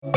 दोस्तों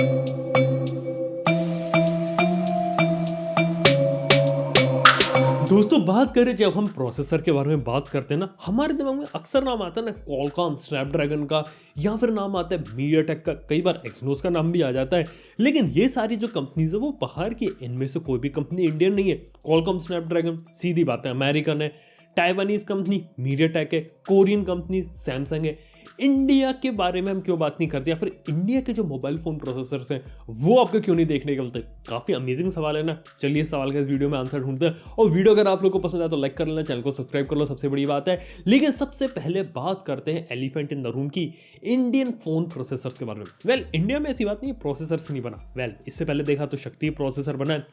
बात करें जब हम प्रोसेसर के बारे में बात करते हैं ना, हमारे दिमाग में अक्सर नाम आता है ना क्वालकॉम स्नैपड्रैगन का, या फिर नाम आता है मीडियाटेक का, कई बार एक्सिनोस का नाम भी आ जाता है। लेकिन ये सारी जो कंपनीज है वो बाहर की, इनमें से कोई भी कंपनी इंडियन नहीं है। क्वालकॉम स्नैपड्रैगन सीधी बात है अमेरिकन है, टाइवानीज कंपनी मीडियाटेक है, कोरियन कंपनी सैमसंग है। इंडिया के बारे में हम क्यों बात नहीं करते, या फिर इंडिया के जो मोबाइल फोन प्रोसेसर्स हैं वो आपको क्यों नहीं देखने को मिलते? काफी अमेजिंग सवाल है ना। चलिए इस सवाल का इस वीडियो में आंसर ढूंढते हैं। और वीडियो अगर आप लोग को पसंद आए तो लाइक कर लेना, चैनल को सब्सक्राइब कर लो, सबसे बड़ी बात है। लेकिन सबसे पहले बात करते हैं एलिफेंट इन द रूम की, इंडियन फोन प्रोसेसर्स के बारे में। वेल इंडिया में ऐसी बात नहीं, प्रोसेसर से नहीं बना। वेल इससे पहले देखा तो शक्ति प्रोसेसर बना है।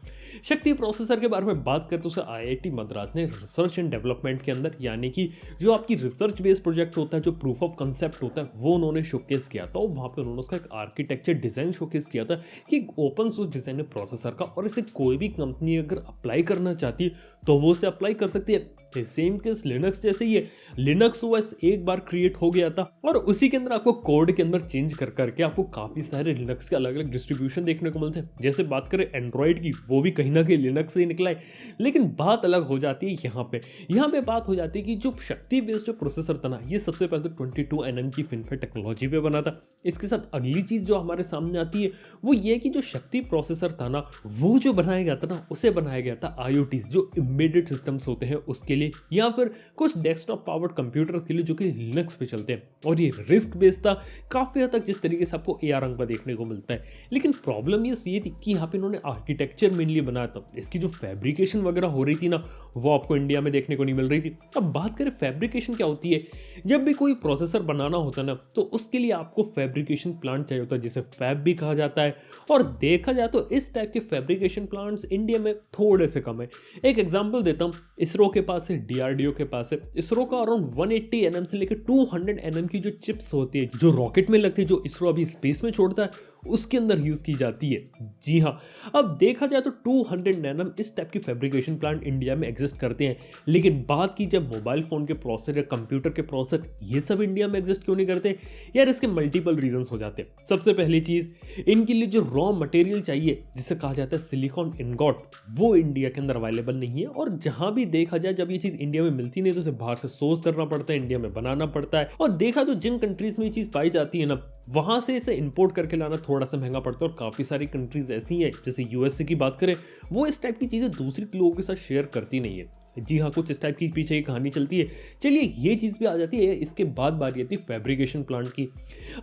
शक्ति प्रोसेसर के बारे में बात करें तो उसे IIT मद्रास ने रिसर्च एंड डेवलपमेंट के अंदर, यानी कि जो आपकी रिसर्च बेस्ड प्रोजेक्ट होता है, जो प्रूफ ऑफ कंसेप्ट होता है, वो उन्होंने शोकेस किया था। वहां पे उन्होंने उसका एक आर्किटेक्चर डिजाइन शोकेस किया था कि ओपन सोर्स डिजाइन है प्रोसेसर का, और इसे कोई भी कंपनी अगर अप्लाई करना चाहती है तो वो उसे अप्लाई कर सकती है। सेम केस लिनक्स जैसे ही है। लिनक्स ओएस एक बार क्रिएट हो गया था और उसी के अंदर आपको कोड के अंदर चेंज कर करके आपको काफी सारे लिनक्स के अलग अलग डिस्ट्रीब्यूशन देखने को मिलते हैं। जैसे बात करें एंड्रॉइड की, वो भी कहीं ना कहीं लिनक्स से ही निकला है। लेकिन बात अलग हो जाती है यहाँ पे बात हो जाती है कि जो शक्ति बेस्ड जो प्रोसेसर था ना, ये सबसे पहले तो 22nm की FinFET टेक्नोलॉजी पे बना था। इसके साथ अगली चीज जो हमारे सामने आती है वो ये कि जो शक्ति प्रोसेसर था ना, वो जो बनाया गया था ना, उसे बनाया गया था IoTs जो एम्बेडेड सिस्टम्स होते हैं उसके लिए, या फिर कुछ डेस्कटॉप पावर्ड कंप्यूटर्स के लिए जो कि लिनक्स पे चलते हैं। और ये रिस्क बेस्ड था काफी हद तक, जिस तरीके से आपको AR रंग पर देखने को मिलता है। लेकिन प्रॉब्लम ये थी कि यहाँ पे इन्होंने आर्किटेक्चर मेनली बनाया था, इसकी जो फैब्रिकेशन वगैरह हो रही थी ना, वो आपको इंडिया में देखने को नहीं मिल रही थी। अब बात करें फैब्रिकेशन क्या होती है, जब भी कोई प्रोसेसर बनाना होता है ना, तो उसके लिए आपको फैब्रिकेशन प्लांट चाहिए होता है, जिसे फैब भी कहा जाता है। और देखा जाए तो इस टाइप के फैब्रिकेशन प्लांट्स इंडिया में थोड़े से कम है। एक एग्जांपल देता हूँ, इसरो के पास है, DRDO के पास है। इसरो का अराउंड 180 nm से लेकर 200 nm की जो चिप्स होती है, जो रॉकेट में लगती है, जो इसरो अभी स्पेस में छोड़ता है, उसके अंदर यूज की जाती है। जी हाँ, अब देखा जाए तो 200 nm इस टाइप की फैब्रिकेशन प्लांट इंडिया में एग्जिस्ट करते हैं। लेकिन बात की जब मोबाइल फोन के प्रोसेसर या कंप्यूटर के प्रोसेसर, ये सब इंडिया में एग्जिस्ट क्यों नहीं करते यार? इसके मल्टीपल रीजंस हो जाते हैं। सबसे पहली चीज, इनके लिए जो रॉ मटेरियल चाहिए, जिसे कहा जाता है सिलिकॉन इनगॉट, वो इंडिया के अंदर अवेलेबल नहीं है। और जहां भी देखा जाए, जब ये चीज इंडिया में मिलती नहीं तो उसे बाहर से सोर्स करना पड़ता है, इंडिया में बनाना पड़ता है। और देखा तो जिन कंट्रीज में ये चीज पाई जाती है ना, वहां से इसे इंपोर्ट करके लाना थोड़ा सा महंगा पड़ता है। और काफी सारी कंट्रीज ऐसी हैं, जैसे USA की बात करें, वो इस टाइप की चीजें दूसरी लोगों के साथ शेयर करती नहीं है। जी हाँ, कुछ इस टाइप की पीछे की कहानी चलती है। चलिए ये चीज भी आ जाती है। इसके बाद बारी आती है फैब्रिकेशन प्लांट की।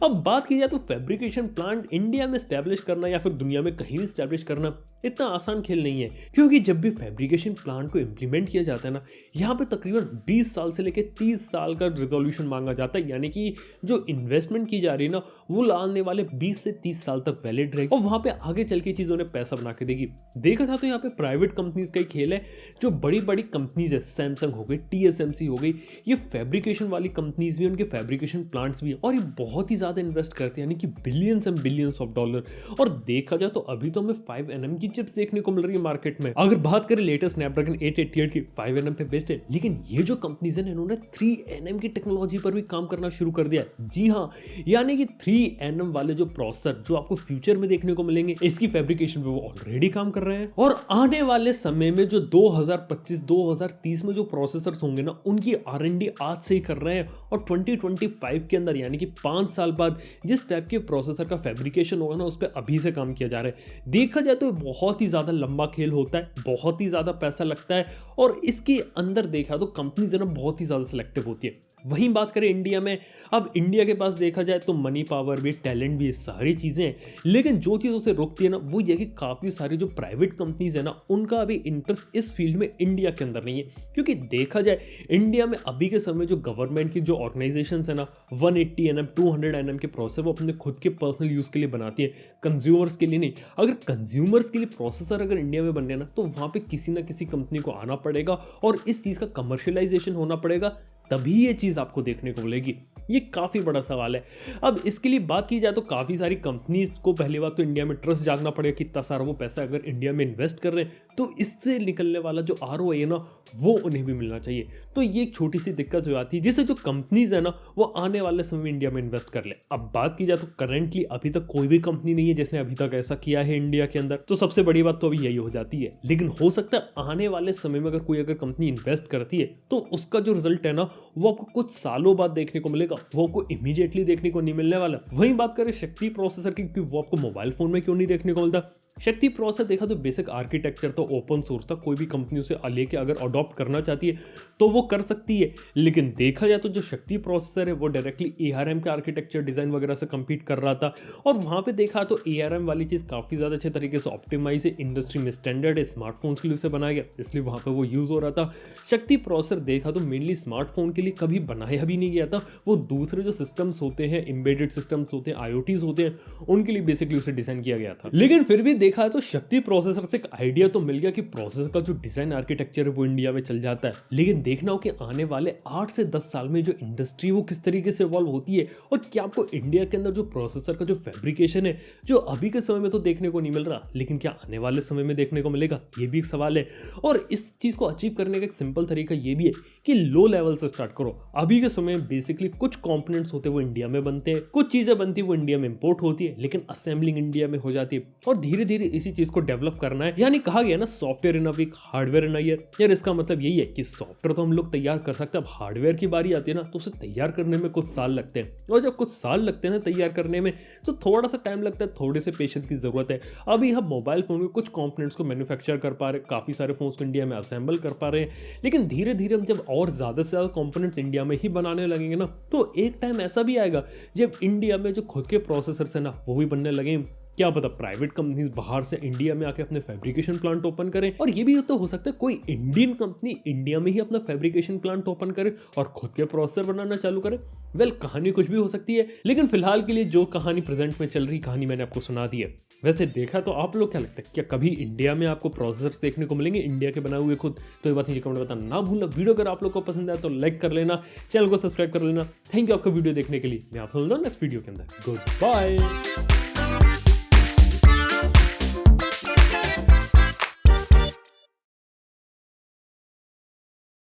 अब बात की जाए तो फैब्रिकेशन प्लांट इंडिया में स्टैब्लिश करना या फिर दुनिया में कहीं भी स्टैब्लिश करना इतना आसान खेल नहीं है। क्योंकि जब भी फैब्रिकेशन प्लांट को इंप्लीमेंट किया जाता है ना, यहाँ पे तकरीबन 20 साल से लेकर 30 साल का रिजोल्यूशन मांगा जाता है। यानी कि जो इन्वेस्टमेंट की जा रही है ना, वो आने वाले 20 से 30 साल तक वैलिड रहेगी, और वहां पे आगे चल के चीज उन्हें पैसा बना के देगी। देखा था तो यहाँ पे प्राइवेट कंपनीज का ही खेल है। जो बड़ी बड़ी कंपनीज है, सैमसंग हो गई, TSMC हो गई, ये फैब्रिकेशन वाली कंपनीज भी, उनके फैब्रिकेशन प्लांट्स भी, और ये बहुत ही ज्यादा इन्वेस्ट करते हैं, यानी कि billions and billions of dollar. और देखा जाए तो अभी तो हमें 5nm की चिप्स देखने को मिल रही है मार्केट में। अगर बात करें लेटेस्ट स्नैपड्रैगन 888 की, 5nm पे बेस्ड है। लेकिन ये जो कंपनीज है, इन्होंने 3nm की टेक्नोलॉजी पर भी काम करना शुरू कर दिया है। जी हाँ, यानी कि 3nm वाले जो प्रोसेसर जो आपको फ्यूचर में देखने को मिलेंगे, इसकी फैब्रिकेशन पे वो ऑलरेडी काम कर रहे हैं। और आने वाले समय में जो 2025-2030 में जो प्रोसेसर्स होंगे ना, उनकी R&D आज से ही कर रहे हैं। और 2025 के अंदर, यानी कि 5 साल बाद, जिस टाइप के प्रोसेसर का फैब्रिकेशन होगा ना, उस पर अभी से काम किया जा रहा है। देखा जाए तो बहुत ही ज्यादा लंबा खेल होता है, बहुत ही ज्यादा पैसा लगता है। और इसके अंदर देखा तो कंपनीज है ना, बहुत ही ज्यादा सिलेक्टिव होती है। वहीं बात करें इंडिया में, अब इंडिया के पास देखा जाए तो मनी पावर भी, टैलेंट भी, ये सारी चीजें हैं। लेकिन जो चीज उसे रोकती है ना, वो ये कि काफी सारी जो प्राइवेट कंपनीज है ना, उनका अभी इंटरेस्ट इस फील्ड में इंडिया के अंदर नहीं है। क्योंकि देखा जाए इंडिया में अभी के समय जो गवर्नमेंट की जो ऑर्गेनाइजेशन है ना, 180 nm 200 nm के प्रोसेसर वो अपने खुद के पर्सनल यूज के लिए बनाती है, कंज्यूमर्स के लिए नहीं। अगर कंज्यूमर्स के लिए प्रोसेसर अगर इंडिया में बनने ना, तो वहां पे किसी ना किसी कंपनी को आना पड़ेगा और इस चीज का कमर्शियलाइजेशन होना पड़ेगा, तभी ये चीज आपको देखने को मिलेगी। ये काफ़ी बड़ा सवाल है। अब इसके लिए बात की जाए तो काफ़ी सारी कंपनीज को पहली बात तो इंडिया में ट्रस्ट जागना पड़ेगा कि इतना सारा वो पैसा अगर इंडिया में इन्वेस्ट कर रहे हैं तो इससे निकलने वाला जो ROI है ना वो उन्हें भी मिलना चाहिए। तो ये एक छोटी सी दिक्कत हो जाती है जिससे जो कंपनीज है ना वो आने वाले समय में इंडिया में इन्वेस्ट कर ले। अब बात की जाए तो करेंटली अभी तक कोई भी कंपनी नहीं है जिसने अभी तक ऐसा किया है इंडिया के अंदर, तो सबसे बड़ी बात तो अभी यही हो जाती है। लेकिन हो सकता है आने वाले समय में अगर कंपनी इन्वेस्ट करती है तो उसका जो रिजल्ट है ना वो आपको कुछ सालों बाद देखने को मिलेगा, वो आपको इमीडिएटली देखने को नहीं मिलने वाला। वहीं बात करें शक्ति प्रोसेसर की, वो आपको मोबाइल फोन में क्यों नहीं देखने को मिलता। शक्ति प्रोसेसर देखा तो बेसिक आर्किटेक्चर तो ओपन सोर्स था, कोई भी कंपनी उसे लेके अगर अडॉप्ट करना चाहती है तो वो कर सकती है। लेकिन देखा जाए तो जो शक्ति प्रोसेसर है वो डायरेक्टली ARM के आर्किटेक्चर डिजाइन वगैरह से compete कर रहा था, और वहां पे देखा तो ARM वाली चीज काफी ज्यादा अच्छे तरीके से ऑप्टिमाइज है, इंडस्ट्री में स्टैंडर्ड है, स्मार्टफोन्स के लिए उसे बनाया गया, इसलिए वहां पे वो यूज हो रहा था। शक्ति प्रोसेसर देखा तो मेनली स्मार्टफोन के लिए कभी बनाया भी नहीं गया था, वो दूसरे जो सिस्टम्स होते हैं, एम्बेडेड सिस्टम्स होते हैं, IoTs होते हैं, उनके लिए बेसिकली उसे डिजाइन किया गया था। लेकिन फिर भी देखा तो शक्ति प्रोसेसर से एक आइडिया तो मिल गया कि प्रोसेसर का जो डिजाइन आर्किटेक्चर है वो इंडिया में चल जाता है। लेकिन देखना हो कि आने वाले 8 से 10 साल में जो इंडस्ट्री वो किस तरीके से इवॉल्व होती है, और क्या आपको इंडिया के अंदर जो प्रोसेसर का जो फैब्रिकेशन है जो अभी के समय में तो देखने को नहीं मिल रहा, लेकिन क्या आने वाले समय में देखने को मिलेगा, ये भी एक सवाल है। और इस चीज को अचीव करने का एक सिंपल तरीका ये भी है कि लो लेवल से स्टार्ट करो। अभी के समय में बेसिकली कुछ कंपोनेंट्स होते हैं वो इंडिया में बनते हैं, कुछ चीजें बनती है वो इंडिया में इंपोर्ट होती है, लेकिन असेंबलिंग इंडिया में हो जाती है, और धीरे धीरे इसी चीज को डेवलप करना है। यानी कहा गया ना software in a week hardware in a year. यार इसका मतलब यही है कि सॉफ्टवेयर तो हम लोग तैयार कर सकते हैं, अब हार्डवेयर की बारी आती है ना तो उसे तैयार करने में कुछ साल लगते हैं, और जब कुछ साल लगते हैं ना तैयार करने में तो थोड़ा सा टाइम लगता है, थोड़े से पेशेंस की जरूरत है। अभी हम मोबाइल फोन के कुछ कंपोनेंट्स को मैन्युफैक्चर कर पा रहे, काफी सारे फोन्स को इंडिया में असेंबल कर पा रहे हैं, लेकिन धीरे धीरे हम जब और ज्यादा से ज्यादा कंपोनेंट्स इंडिया में ही बनाने लगेंगे ना तो एक टाइम ऐसा भी आएगा जब इंडिया में जो खुद के प्रोसेसर्स है ना वो भी बनने लगे। क्या पता प्राइवेट कंपनीज बाहर से इंडिया में आके अपने फैब्रिकेशन प्लांट ओपन करें, और ये भी तो हो सकता है कोई इंडियन कंपनी इंडिया में ही अपना फैब्रिकेशन प्लांट ओपन करे और खुद के प्रोसेसर बनाना चालू करे। वेल कहानी कुछ भी हो सकती है, लेकिन फिलहाल के लिए जो कहानी प्रेजेंट में चल रही कहानी मैंने आपको सुना दी है। वैसे देखा तो आप लोग क्या लगता है, क्या कभी इंडिया में आपको प्रोसेसर्स देखने को मिलेंगे इंडिया के बनाए हुए खुद? तो ये बात नीचे कमेंट में बताना ना भूलना। वीडियो अगर आप लोग को पसंद आया तो लाइक कर लेना, चैनल को सब्सक्राइब कर लेना। थैंक यू आपका वीडियो देखने के लिए। मैं आपसे मिलूंगा नेक्स्ट वीडियो के अंदर। Good bye.